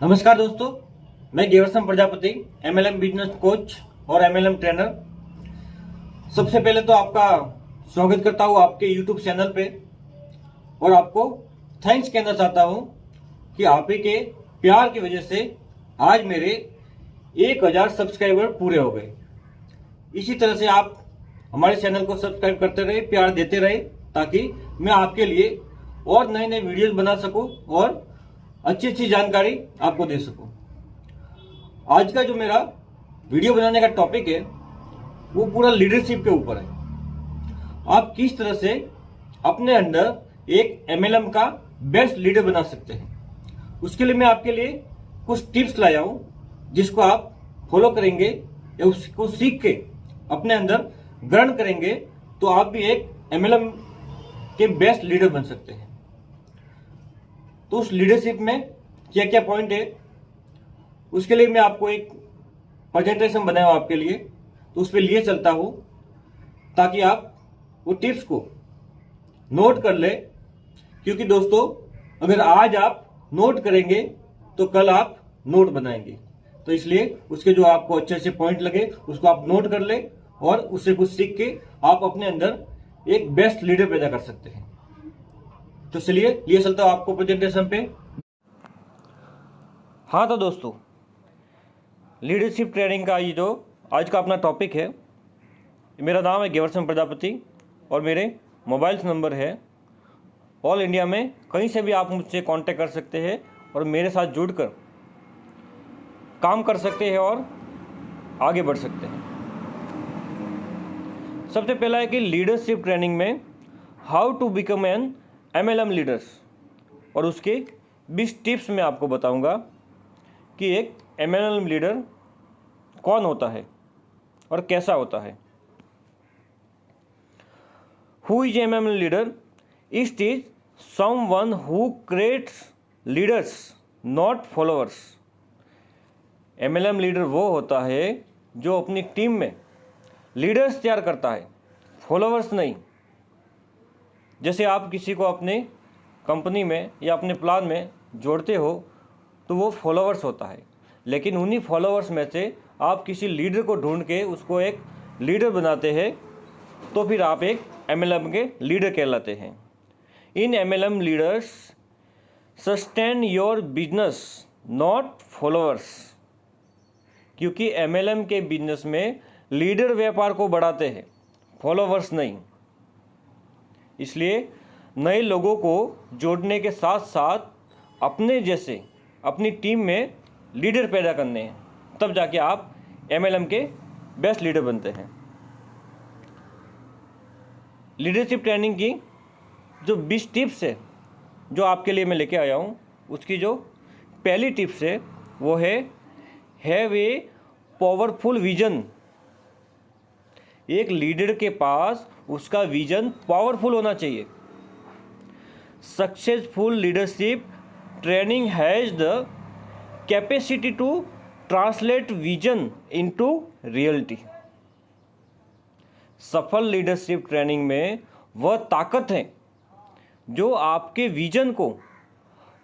नमस्कार दोस्तों, मैं देवरसम प्रजापति, एमएलएम बिजनेस कोच और एमएलएम ट्रेनर। सबसे पहले तो आपका स्वागत करता हूं आपके यूट्यूब चैनल पे और आपको थैंक्स कहना चाहता हूं कि आप ही के प्यार की वजह से आज मेरे 1000 सब्सक्राइबर पूरे हो गए। इसी तरह से आप हमारे चैनल को सब्सक्राइब करते रहे, प्यार देते रहे, ताकि मैं आपके लिए और नए नए वीडियोस बना सकूं और अच्छी अच्छी जानकारी आपको दे सकूं। आज का जो मेरा वीडियो बनाने का टॉपिक है वो पूरा लीडरशिप के ऊपर है। आप किस तरह से अपने अंदर एक एमएलएम का बेस्ट लीडर बना सकते हैं, उसके लिए मैं आपके लिए कुछ टिप्स लाया हूं जिसको आप फॉलो करेंगे या उसको सीख के अपने अंदर ग्रहण करेंगे तो आप भी एक एमएलएम के बेस्ट लीडर बन सकते हैं। तो उस लीडरशिप में क्या क्या पॉइंट है उसके लिए मैं आपको एक प्रेजेंटेशन बनाया हूं आपके लिए, तो उस पर लिए चलता हूं ताकि आप वो टिप्स को नोट कर ले। क्योंकि दोस्तों, अगर आज आप नोट करेंगे तो कल आप नोट बनाएंगे। तो इसलिए उसके जो आपको अच्छे अच्छे पॉइंट लगे उसको आप नोट कर ले और उससे कुछ सीख के आप अपने अंदर एक बेस्ट लीडर पैदा कर सकते हैं। तो चलिए लिए चलता हूं आपको प्रेजेंटेशन पे। हाँ तो दोस्तों, लीडरशिप ट्रेनिंग का ये जो आज का अपना टॉपिक है, मेरा नाम है देवरसम प्रजापति और मेरे मोबाइल नंबर है। ऑल इंडिया में कहीं से भी आप मुझसे कांटेक्ट कर सकते हैं और मेरे साथ जुड़कर काम कर सकते हैं और आगे बढ़ सकते हैं। सबसे पहला है कि लीडरशिप ट्रेनिंग में how to become an MLM leaders, और उसके 20 टिप्स मैं आपको बताऊंगा कि एक एमएलएम लीडर कौन होता है और कैसा होता है। Who is MLM leader? It is someone who creates leaders not followers. MLM leader वो होता है जो अपनी टीम में लीडर्स तैयार करता है, फॉलोअर्स नहीं। जैसे आप किसी को अपने कंपनी में या अपने प्लान में जोड़ते हो तो वो फॉलोअर्स होता है, लेकिन उन्हीं फॉलोअर्स में से आप किसी लीडर को ढूंढ के उसको एक लीडर बनाते हैं तो फिर आप एक एमएलएम के लीडर कहलाते हैं। इन MLM leaders sustain your business not followers. क्योंकि एमएलएम के बिजनेस में लीडर व्यापार को बढ़ाते हैं, फॉलोअर्स नहीं। इसलिए नए लोगों को जोड़ने के साथ साथ अपने जैसे अपनी टीम में लीडर पैदा करने हैं, तब जाके आप एमएलएम के बेस्ट लीडर बनते हैं। लीडरशिप ट्रेनिंग की जो 20 टिप्स है जो आपके लिए मैं लेके आया हूँ, उसकी जो पहली टिप्स है वो है हैव ए पावरफुल विजन। एक लीडर के पास उसका विजन पावरफुल होना चाहिए। Successful leadership training has the capacity to translate vision into reality. सफल लीडरशिप ट्रेनिंग में वह ताकत है जो आपके विजन को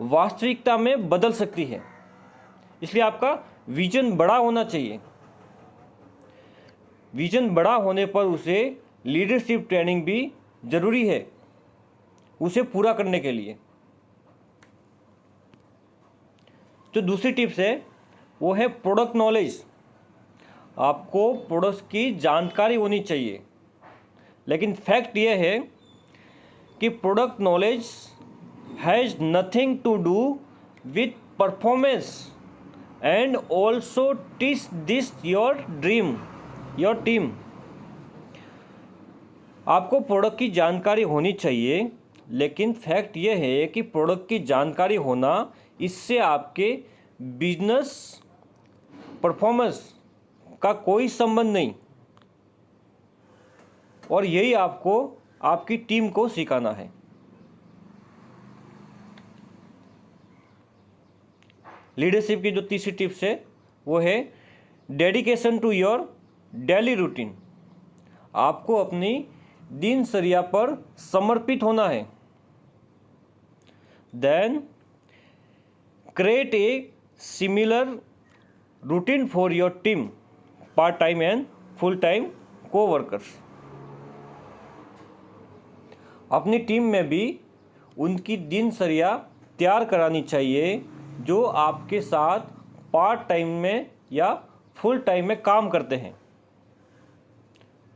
वास्तविकता में बदल सकती है। इसलिए आपका विजन बड़ा होना चाहिए। विजन बड़ा होने पर उसे लीडरशिप ट्रेनिंग भी ज़रूरी है उसे पूरा करने के लिए। जो दूसरी टिप्स है वो है प्रोडक्ट नॉलेज। आपको प्रोडक्ट्स की जानकारी होनी चाहिए, लेकिन फैक्ट ये है कि product knowledge has nothing to do with performance and also teach this your team. आपको प्रोडक्ट की जानकारी होनी चाहिए, लेकिन फैक्ट ये है कि प्रोडक्ट की जानकारी होना इससे आपके बिजनेस परफॉर्मेंस का कोई संबंध नहीं, और यही आपको आपकी टीम को सिखाना है। लीडरशिप की जो तीसरी टिप्स है वो है dedication to your daily routine. आपको अपनी दिनचर्या पर समर्पित होना है। Then create a similar routine for your team, part-time and full-time co-workers. अपनी टीम में भी उनकी दिनचर्या तैयार करानी चाहिए जो आपके साथ पार्ट टाइम में या फुल टाइम में काम करते हैं।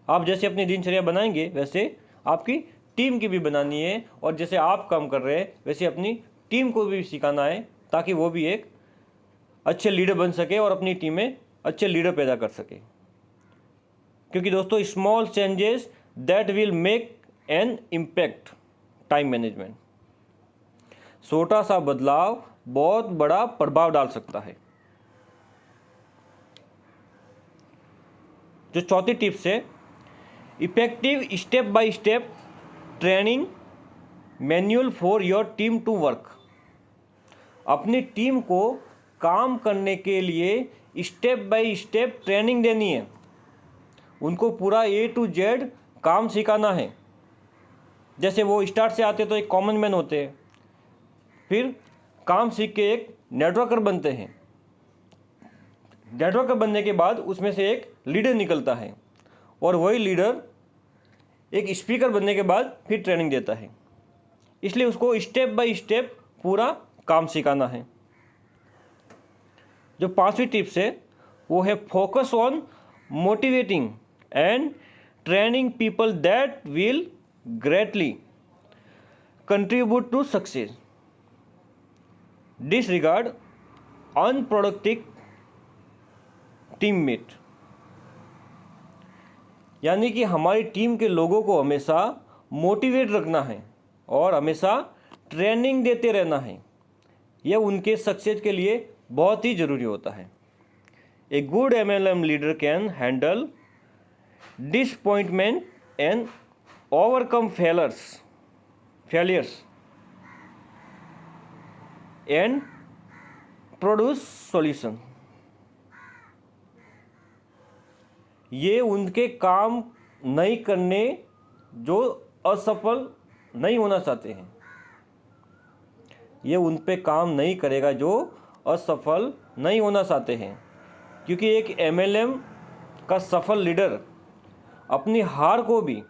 आप जैसे अपनी दिनचर्या बनाएंगे वैसे आपकी टीम की भी बनानी है, और जैसे आप काम कर रहे हैं वैसे अपनी टीम को भी सिखाना है ताकि वो भी एक अच्छे लीडर बन सके और अपनी टीम में अच्छे लीडर पैदा कर सके। क्योंकि दोस्तों, small changes that will make an impact time management. छोटा सा बदलाव बहुत बड़ा प्रभाव डाल सकता है। जो चौथी टिप्स है, effective step by step training manual for your team to work. अपनी टीम को काम करने के लिए स्टेप बाय स्टेप ट्रेनिंग देनी है। उनको पूरा A to Z काम सिखाना है। जैसे वो स्टार्ट से आते तो एक कॉमन मैन होते हैं, फिर काम सीख के एक नेटवर्कर बनते हैं। नेटवर्कर बनने के बाद उसमें से एक लीडर निकलता है, और वही लीडर एक स्पीकर बनने के बाद फिर ट्रेनिंग देता है। इसलिए उसको स्टेप बाय स्टेप पूरा काम सिखाना है। जो पांचवी टिप्स है वो है focus on motivating and training people that will greatly contribute to success. Disregard unproductive teammate. यानी कि हमारी टीम के लोगों को हमेशा मोटिवेट रखना है और हमेशा ट्रेनिंग देते रहना है। यह उनके सक्सेस के लिए बहुत ही ज़रूरी होता है। A good MLM leader can handle disappointment and overcome failures and produce solution. ये उनके काम नहीं करने जो असफल नहीं होना चाहते हैं, ये उन पे काम नहीं करेगा जो असफल नहीं होना चाहते हैं। क्योंकि एक MLM का सफल लीडर अपनी हार को भी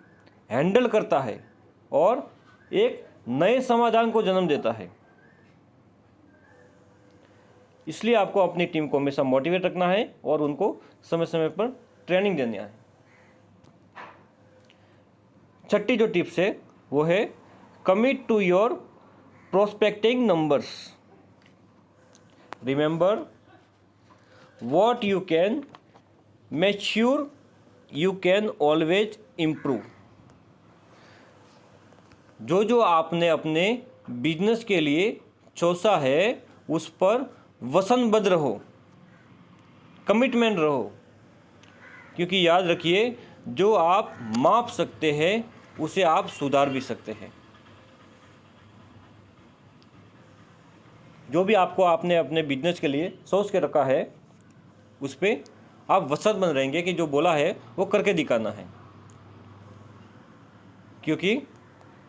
हैंडल करता है और एक नए समाधान को जन्म देता है। इसलिए आपको अपनी टीम को हमेशा मोटिवेट रखना है और उनको समय समय पर ट्रेनिंग देना है। छठी जो टिप्स है वो है commit to your prospecting numbers. Remember what you can make sure you can always improve। जो आपने अपने बिजनेस के लिए सोचा है उस पर वचनबद्ध रहो, कमिटमेंट रहो। क्योंकि याद रखिए, जो आप माप सकते हैं उसे आप सुधार भी सकते हैं। जो भी आपने अपने बिजनेस के लिए सोच के रखा है उस पर आप वचनबद्ध रहेंगे कि जो बोला है वो करके दिखाना है। क्योंकि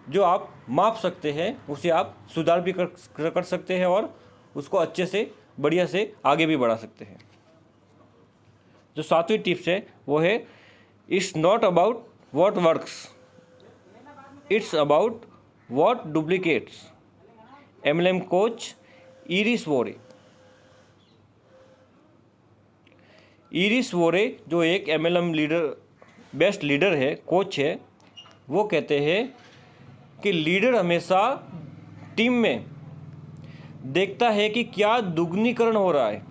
जो आप माप सकते हैं उसे आप सुधार भी कर सकते हैं और उसको अच्छे से बढ़िया से आगे भी बढ़ा सकते हैं। जो सातवीं टिप्स है वो है it's not about what works, it's about what duplicates. MLM coach Eric Worre. Eric Worre जो एक MLM लीडर, बेस्ट लीडर है, कोच है, वो कहते हैं कि लीडर हमेशा टीम में देखता है कि क्या दुगनीकरण हो रहा है,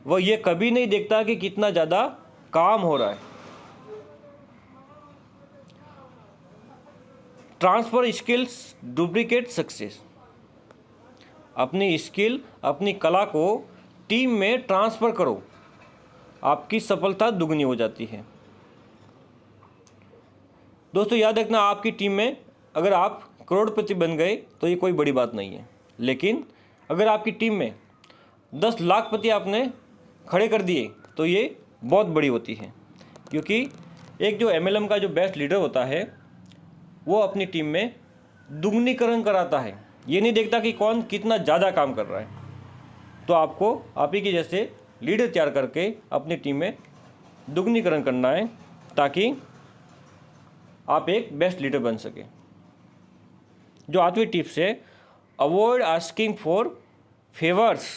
वह ये कभी नहीं देखता कि कितना ज़्यादा काम हो रहा है। Transfer skills duplicate success. अपनी स्किल, अपनी कला को टीम में ट्रांसफ़र करो, आपकी सफलता दुगनी हो जाती है। दोस्तों याद रखना, आपकी टीम में अगर आप करोड़पति बन गए तो ये कोई बड़ी बात नहीं है, लेकिन अगर आपकी टीम में 10 लाखपति आपने खड़े कर दिए तो ये बहुत बड़ी होती है। क्योंकि एक जो MLM का जो बेस्ट लीडर होता है वो अपनी टीम में दुगनीकरण कराता है। ये नहीं देखता कि कौन कितना ज़्यादा काम कर रहा है। तो आपको आप ही के जैसे लीडर तैयार करके अपनी टीम में दुगनीकरण करना है ताकि आप एक बेस्ट लीडर बन सके। जो 8वीं टिप्स है, अवॉइड आस्किंग फॉर फेवर्स।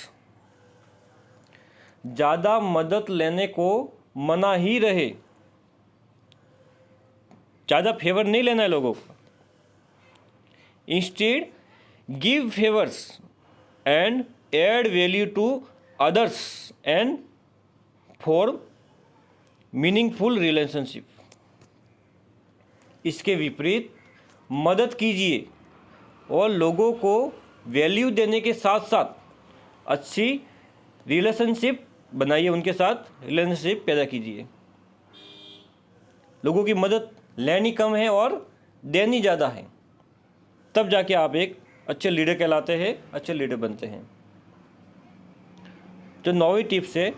ज़्यादा मदद लेने को मना ही रहे, ज़्यादा फेवर नहीं लेना है लोगों को। Instead give favours and add value to others and for meaningful relationship. इसके विपरीत मदद कीजिए और लोगों को वैल्यू देने के साथ साथ अच्छी रिलेशनशिप बनाइए, उनके साथ रिलेशनशिप पैदा कीजिए। लोगों की मदद लेनी कम है और देनी ज़्यादा है, तब जाके आप एक अच्छे लीडर कहलाते हैं, अच्छे लीडर बनते हैं। तो 9वीं टिप्स है,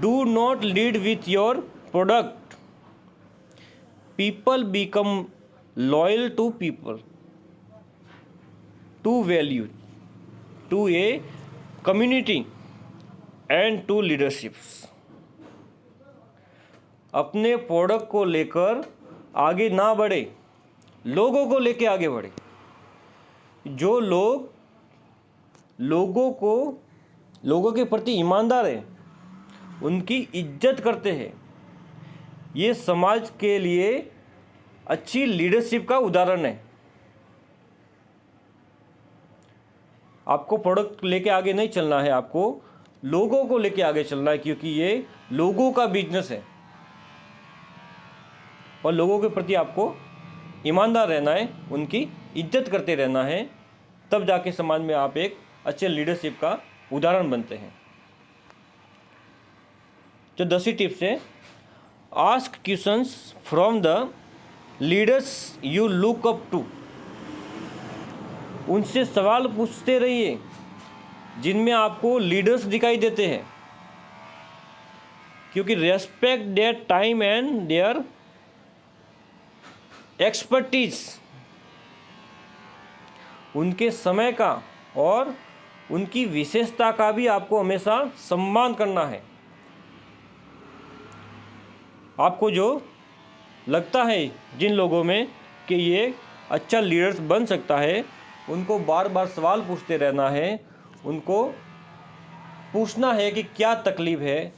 do not lead with your product, people become loyal to people, to value, to a community and to leaderships. अपने प्रोडक्ट को लेकर आगे ना बढ़े, लोगों को लेकर आगे बढ़े। जो लोग लोगों के प्रति ईमानदार हैं, उनकी इज्जत करते हैं, ये समाज के लिए अच्छी लीडरशिप का उदाहरण है। आपको प्रोडक्ट लेके आगे नहीं चलना है, आपको लोगों को लेके आगे चलना है, क्योंकि ये लोगों का बिजनेस है और लोगों के प्रति आपको ईमानदार रहना है, उनकी इज्जत करते रहना है, तब जाके समाज में आप एक अच्छे लीडरशिप का उदाहरण बनते हैं। जो 10वीं टिप्स है, ask questions from the leaders you look up to. उनसे सवाल पूछते रहिए जिनमें आपको लीडर्स दिखाई देते हैं, क्योंकि respect their time and their expertise. उनके समय का और उनकी विशेषता का भी आपको हमेशा सम्मान करना है। आपको जो लगता है जिन लोगों में कि ये अच्छा लीडर्स बन सकता है, उनको बार बार सवाल पूछते रहना है, उनको पूछना है कि क्या तकलीफ़ है,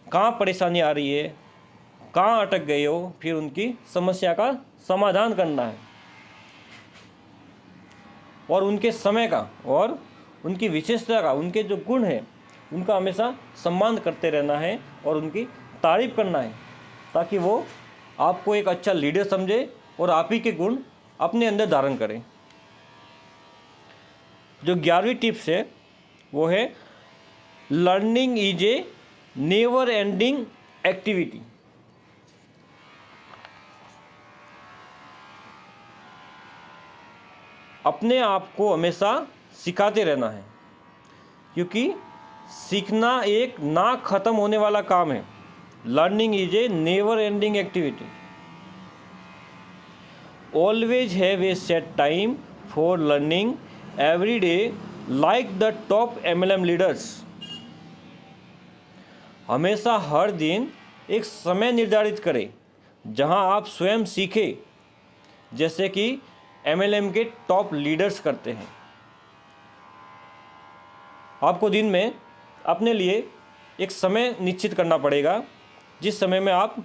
कहाँ परेशानी आ रही है, कहाँ अटक गए हो, फिर उनकी समस्या का समाधान करना है और उनके समय का और उनकी विशेषता का, उनके जो गुण हैं, उनका हमेशा सम्मान करते रहना है और उनकी तारीफ़ करना है, ताकि वो आपको एक अच्छा लीडर समझे और आप ही के गुण अपने अंदर धारण करें। जो 11वीं टिप्स है वो है, learning is a never ending activity. अपने आप को हमेशा सिखाते रहना है, क्योंकि सीखना एक ना ख़त्म होने वाला काम है। Learning is a never ending activity. Always have a set time for learning every day like the top MLM leaders. हमेशा हर दिन एक समय निर्धारित करें जहां आप स्वयं सीखें, जैसे कि MLM के टॉप लीडर्स करते हैं। आपको दिन में अपने लिए एक समय निश्चित करना पड़ेगा जिस समय में आप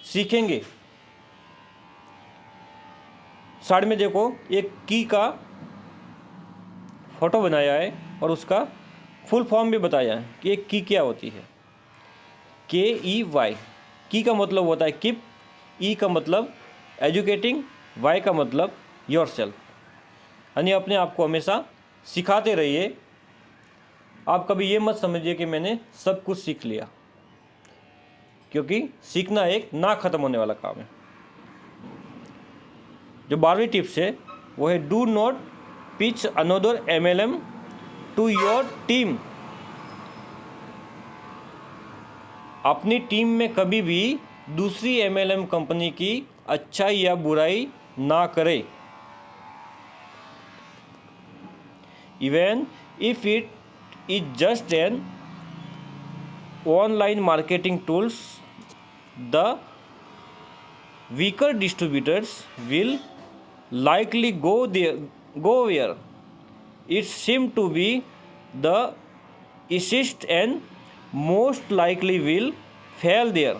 सीखेंगे। साइड में देखो एक की का फोटो बनाया है और उसका फुल फॉर्म भी बताया है कि एक की क्या होती है। KEY, की का मतलब होता है कीप, ई का मतलब एजुकेटिंग, वाई का मतलब योर सेल्फ। यानी अपने आप को हमेशा सिखाते रहिए। आप कभी ये मत समझिए कि मैंने सब कुछ सीख लिया, क्योंकि सीखना एक ना ख़त्म होने वाला काम है। जो 12वीं टिप्स है वो है, do not pitch another MLM to your team. अपनी टीम में कभी भी दूसरी MLM कंपनी की अच्छाई या बुराई ना करें, even if it is just an online marketing tools. The weaker distributors will likely go where it seems to be the easiest, and most likely will fail there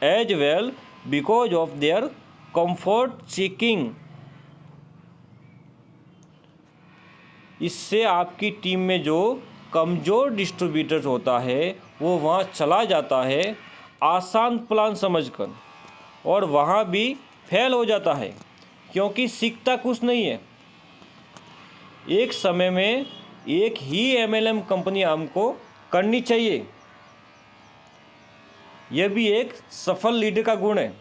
as well because of their comfort seeking. इससे आपकी team में जो कमज़ोर distributor होता है वो वहाँ चला जाता है आसान प्लान समझकर, और वहाँ भी फेल हो जाता है क्योंकि सीखता कुछ नहीं है। एक समय में एक ही एमएलएम कंपनी हमको करनी चाहिए। यह भी एक सफल लीडर का गुण है।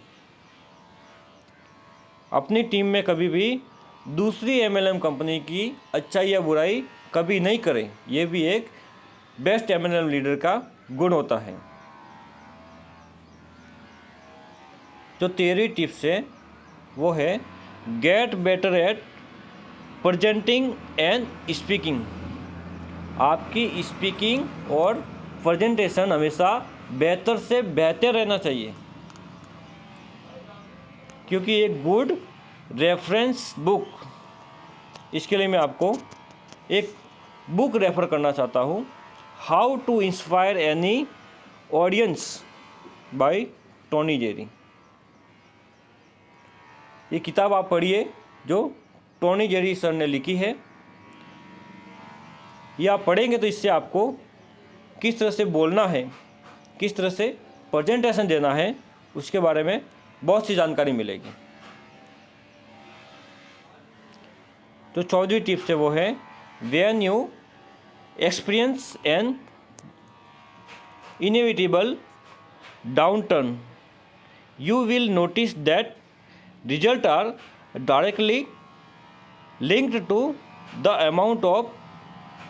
अपनी टीम में कभी भी दूसरी एमएलएम कंपनी की अच्छाई या बुराई कभी नहीं करें। यह भी एक बेस्ट एमएलएम लीडर का गुण होता है। जो 13वीं टिप्स है वो है get better at presenting and speaking. आपकी स्पीकिंग और प्रेजेंटेशन हमेशा बेहतर से बेहतर रहना चाहिए, क्योंकि एक गुड रेफरेंस बुक, इसके लिए मैं आपको एक बुक रेफ़र करना चाहता हूँ, how to inspire any audience by Tony Jerry. ये किताब आप पढ़िए जो टोनी जेरी सर ने लिखी है। ये आप पढ़ेंगे तो इससे आपको किस तरह से बोलना है, किस तरह से प्रेजेंटेशन देना है, उसके बारे में बहुत सी जानकारी मिलेगी। तो 14वीं टिप्स है वो है when you experience N inevitable downturn you will notice that results are directly linked to the amount of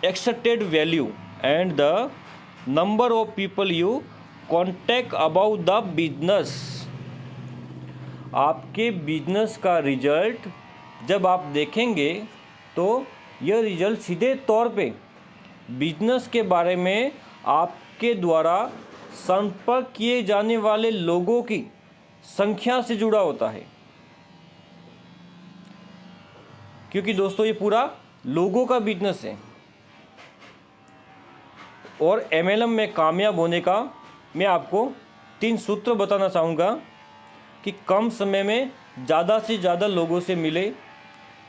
extracted value and the number of people you contact about the business। आपके business का result जब आप देखेंगे तो यह result सीधे तौर पे बिजनेस के बारे में आपके द्वारा संपर्क किए जाने वाले लोगों की संख्या से जुड़ा होता है। क्योंकि दोस्तों ये पूरा लोगों का बिजनेस है। और एमएलएम में कामयाब होने का मैं आपको 3 सूत्र बताना चाहूँगा कि कम समय में ज़्यादा से ज़्यादा लोगों से मिले,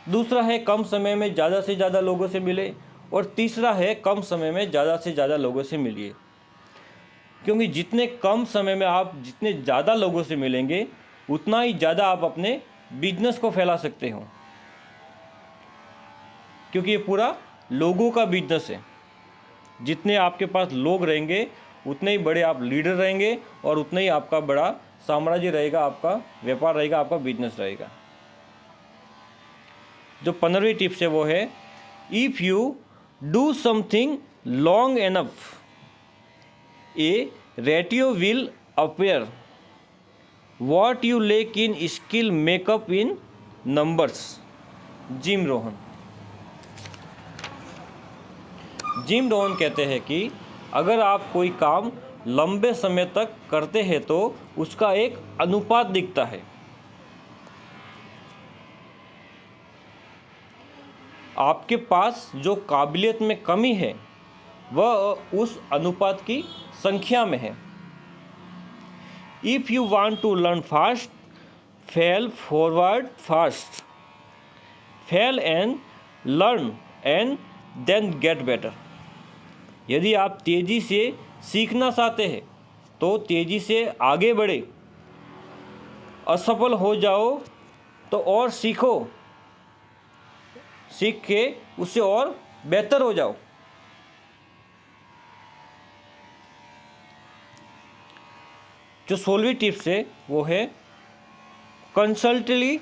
दूसरा है कम समय में ज़्यादा से ज़्यादा लोगों से मिले, और तीसरा है कम समय में ज़्यादा से ज़्यादा लोगों से मिलिए। क्योंकि जितने कम समय में आप जितने ज़्यादा लोगों से मिलेंगे उतना ही ज़्यादा आप अपने बिजनेस को फैला सकते हो, क्योंकि ये पूरा लोगों का बिजनेस है। जितने आपके पास लोग रहेंगे उतने ही बड़े आप लीडर रहेंगे और उतना ही आपका बड़ा साम्राज्य रहेगा, आपका व्यापार रहेगा, आपका बिजनेस रहेगा। जो 15वीं टिप्स है वो है if you do something long enough A ratio will appear what you lake in skill makeup in numbers. Gym Rohan कहते हैं कि अगर आप कोई काम लंबे समय तक करते हैं तो उसका एक अनुपात दिखता है। आपके पास जो काबिलियत में कमी है वह उस अनुपात की संख्या में है। If you want to learn fast fail forward fast, fail and learn and then get better. यदि आप तेज़ी से सीखना चाहते हैं तो तेज़ी से आगे बढ़े, असफल हो जाओ तो और सीखो, सीख के उससे और बेहतर हो जाओ। जो 16वीं टिप्स है वो है कंसल्टली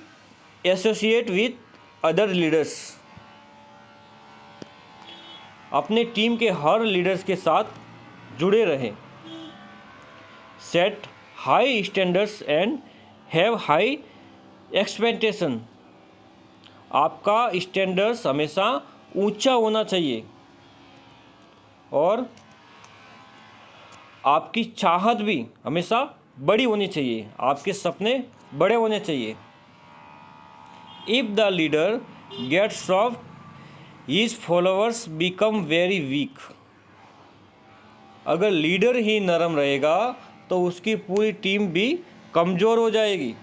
एसोसिएट विथ अदर लीडर्स। अपने टीम के हर लीडर्स के साथ जुड़े रहें। Set high standards and have high expectation. आपका स्टैंडर्ड्स हमेशा ऊंचा होना चाहिए और आपकी चाहत भी हमेशा बड़ी होनी चाहिए, आपके सपने बड़े होने चाहिए। If the leader gets soft, his followers become very weak. अगर लीडर ही नरम रहेगा तो उसकी पूरी टीम भी कमज़ोर हो जाएगी।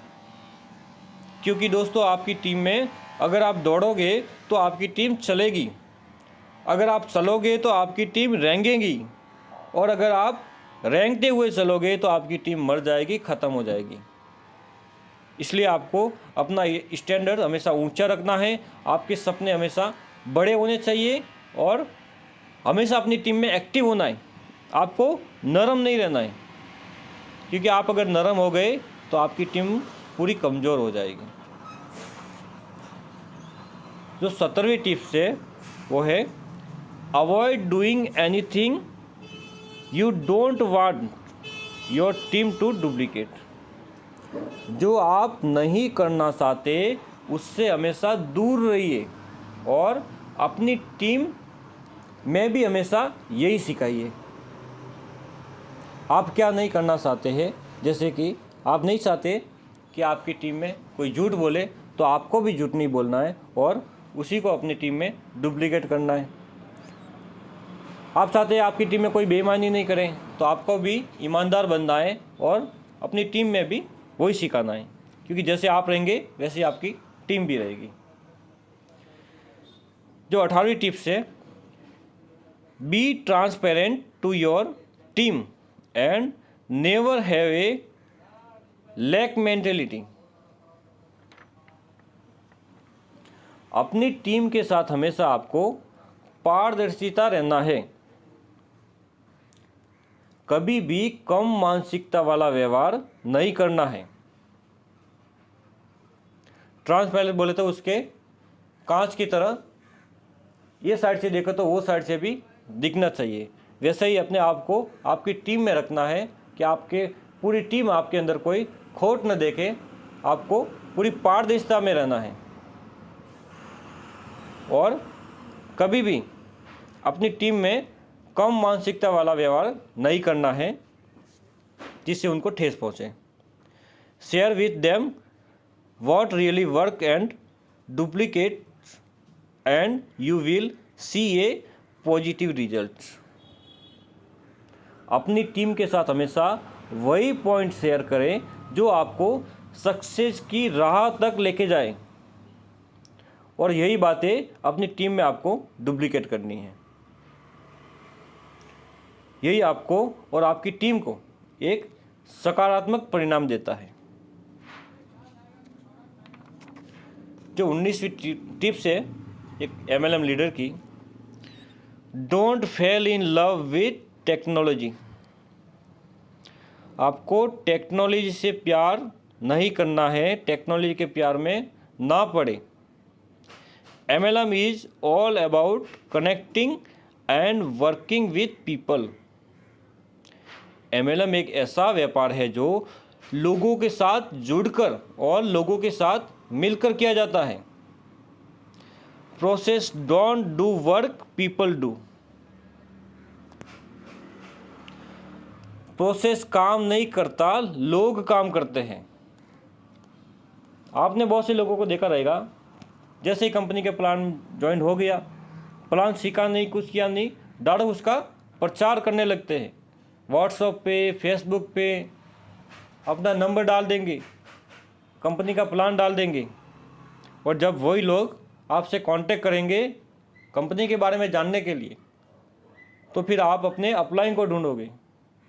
क्योंकि दोस्तों, आपकी टीम में अगर आप दौड़ोगे तो आपकी टीम चलेगी, अगर आप चलोगे तो आपकी टीम रेंगेगी, और अगर आप रेंगते हुए चलोगे तो आपकी टीम मर जाएगी, ख़त्म हो जाएगी। इसलिए आपको अपना स्टैंडर्ड हमेशा ऊंचा रखना है, आपके सपने हमेशा बड़े होने चाहिए और हमेशा अपनी टीम में एक्टिव होना है। आपको नरम नहीं रहना है, क्योंकि आप अगर नरम हो गए तो आपकी टीम पूरी कमज़ोर हो जाएगी। जो 17वीं टिप्स है वो है avoid doing anything you don't want your team to duplicate. जो आप नहीं करना चाहते उससे हमेशा दूर रहिए और अपनी टीम में भी हमेशा यही सिखाइए। आप क्या नहीं करना चाहते हैं, जैसे कि आप नहीं चाहते कि आपकी टीम में कोई झूठ बोले, तो आपको भी झूठ नहीं बोलना है और उसी को अपनी टीम में डुप्लीकेट करना है। आप चाहते हैं आपकी टीम में कोई बेईमानी नहीं करे, तो आपको भी ईमानदार बनना है और अपनी टीम में भी वही सिखाना है, क्योंकि जैसे आप रहेंगे वैसे आपकी टीम भी रहेगी। जो 18वीं टिप्स है, be transparent to your team and never have a lack mentality. अपनी टीम के साथ हमेशा आपको पारदर्शिता रहना है, कभी भी कम मानसिकता वाला व्यवहार नहीं करना है। ट्रांसपेरेंट बोले तो उसके कांच की तरह ये साइड से देखो तो वो साइड से भी दिखना चाहिए। वैसे ही अपने आप को आपकी टीम में रखना है कि आपके पूरी टीम आपके अंदर कोई खोट न देखे, आपको पूरी पारदर्शिता में रहना है और कभी भी अपनी टीम में कम मानसिकता वाला व्यवहार नहीं करना है जिससे उनको ठेस पहुँचे। Share with them what really work and duplicate and you will see A positive results. अपनी टीम के साथ हमेशा वही पॉइंट शेयर करें जो आपको सक्सेस की राह तक लेके जाए, और यही बातें अपनी टीम में आपको डुप्लीकेट करनी है। यही आपको और आपकी टीम को एक सकारात्मक परिणाम देता है। जो 19वीं टिप्स है एक MLM लीडर की, don't fail in love with technology. आपको टेक्नोलॉजी से प्यार नहीं करना है, टेक्नोलॉजी के प्यार में ना पड़े। MLM is all about connecting and working with people. MLM एक ऐसा व्यापार है जो लोगों के साथ जुड़कर और लोगों के साथ मिलकर किया जाता है। Process don't do work, people do. Process काम नहीं करता, लोग काम करते हैं। आपने बहुत से लोगों को देखा रहेगा, जैसे ही कंपनी के प्लान ज्वाइन हो गया, प्लान सीखा नहीं, कुछ किया नहीं, डायरेक्ट उसका प्रचार करने लगते हैं। व्हाट्सएप पे, फेसबुक पे अपना नंबर डाल देंगे, कंपनी का प्लान डाल देंगे, और जब वही लोग आपसे कांटेक्ट करेंगे कंपनी के बारे में जानने के लिए, तो फिर आप अपने अपलाइन को ढूंढोगे,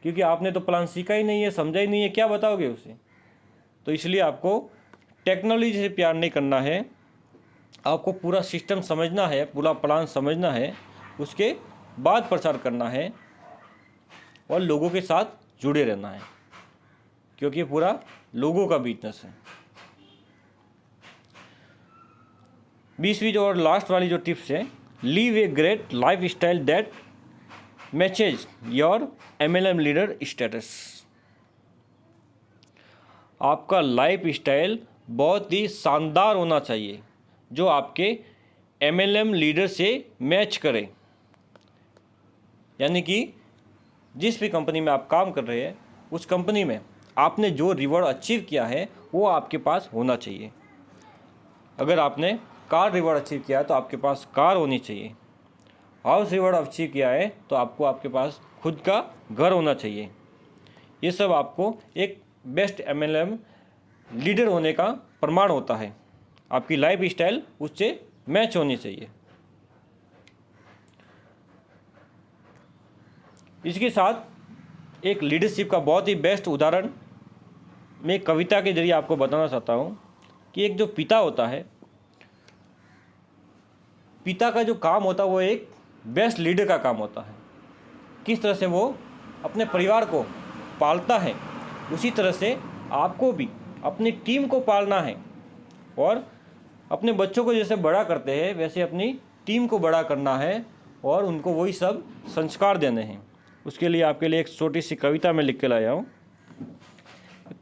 क्योंकि आपने तो प्लान सीखा ही नहीं है, समझा ही नहीं है, क्या बताओगे उसे। तो इसलिए आपको टेक्नोलॉजी से प्यार नहीं करना है, आपको पूरा सिस्टम समझना है, पूरा प्लान समझना है, उसके बाद प्रचार करना है और लोगों के साथ जुड़े रहना है, क्योंकि पूरा लोगों का बिजनेस है। 20वीं और लास्ट वाली जो टिप्स है, leave a great life style that matches your MLM leader status. आपका लाइफ स्टाइल बहुत ही शानदार होना चाहिए जो आपके MLM लीडर से मैच करे। यानी कि जिस भी कंपनी में आप काम कर रहे हैं उस कंपनी में आपने जो रिवॉर्ड अचीव किया है वो आपके पास होना चाहिए। अगर आपने कार रिवॉर्ड अचीव किया है तो आपके पास कार होनी चाहिए। हाउस रिवॉर्ड अचीव किया है तो आपको आपके पास खुद का घर होना चाहिए। ये सब आपको एक बेस्ट MLM लीडर होने का प्रमाण होता है। आपकी लाइफ स्टाइल उससे मैच होनी चाहिए। इसके साथ एक लीडरशिप का बहुत ही बेस्ट उदाहरण मैं एक कविता के जरिए आपको बताना चाहता हूँ कि एक जो पिता होता है, पिता का जो काम होता है वो एक बेस्ट लीडर का काम होता है। किस तरह से वो अपने परिवार को पालता है, उसी तरह से आपको भी अपनी टीम को पालना है और अपने बच्चों को जैसे बड़ा करते हैं वैसे अपनी टीम को बड़ा करना है और उनको वही सब संस्कार देने हैं। उसके लिए आपके लिए एक छोटी सी कविता मैं लिख के लाया हूँ।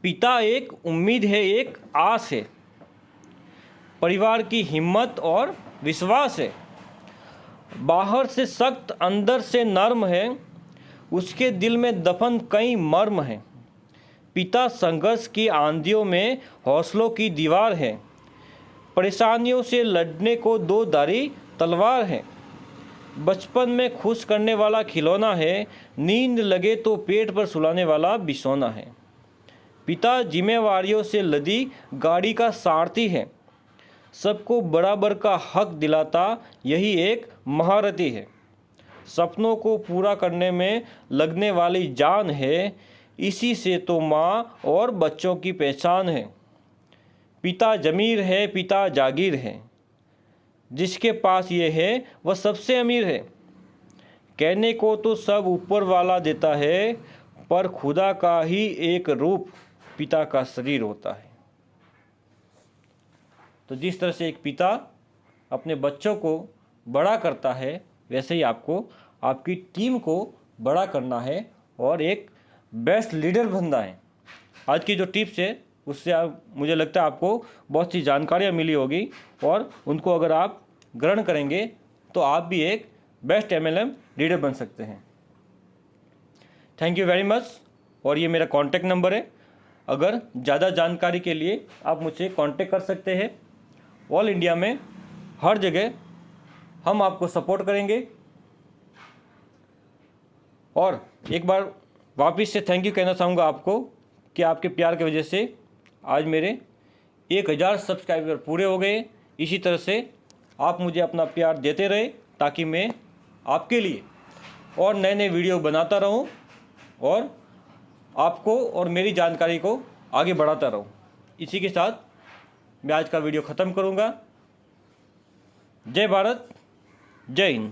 पिता एक उम्मीद है, एक आस है, परिवार की हिम्मत और विश्वास है। बाहर से सख्त अंदर से नर्म है, उसके दिल में दफन कई मर्म हैं। पिता संघर्ष की आंधियों में हौसलों की दीवार है, परेशानियों से लड़ने को दो धारी तलवार है। बचपन में खुश करने वाला खिलौना है, नींद लगे तो पेट पर सुलाने वाला बिछौना है। पिता जिम्मेवारियों से लदी गाड़ी का सारथी है, सबको बराबर का हक दिलाता यही एक महारथी है। सपनों को पूरा करने में लगने वाली जान है, इसी से तो माँ और बच्चों की पहचान है। पिता जमीर है, पिता जागीर है, जिसके पास ये है वह सबसे अमीर है। कहने को तो सब ऊपर वाला देता है, पर खुदा का ही एक रूप पिता का शरीर होता है। तो जिस तरह से एक पिता अपने बच्चों को बड़ा करता है वैसे ही आपको आपकी टीम को बड़ा करना है और एक बेस्ट लीडर बनना है। आज की जो टिप्स है उससे मुझे लगता है आपको बहुत सी जानकारियाँ मिली होगी और उनको अगर आप ग्रहण करेंगे तो आप भी एक बेस्ट MLM लीडर बन सकते हैं। Thank you very much. और ये मेरा कॉन्टैक्ट नंबर है, अगर ज़्यादा जानकारी के लिए आप मुझसे कॉन्टैक्ट कर सकते हैं। ऑल इंडिया में हर जगह हम आपको सपोर्ट करेंगे। और एक बार वापस से थैंक यू कहना चाहूँगा आपको कि आपके प्यार की वजह से आज मेरे 1000 सब्सक्राइबर पूरे हो गए। इसी तरह से आप मुझे अपना प्यार देते रहे ताकि मैं आपके लिए और नए नए वीडियो बनाता रहूं और आपको और मेरी जानकारी को आगे बढ़ाता रहूं। इसी के साथ मैं आज का वीडियो ख़त्म करूंगा। जय भारत, जय हिंद।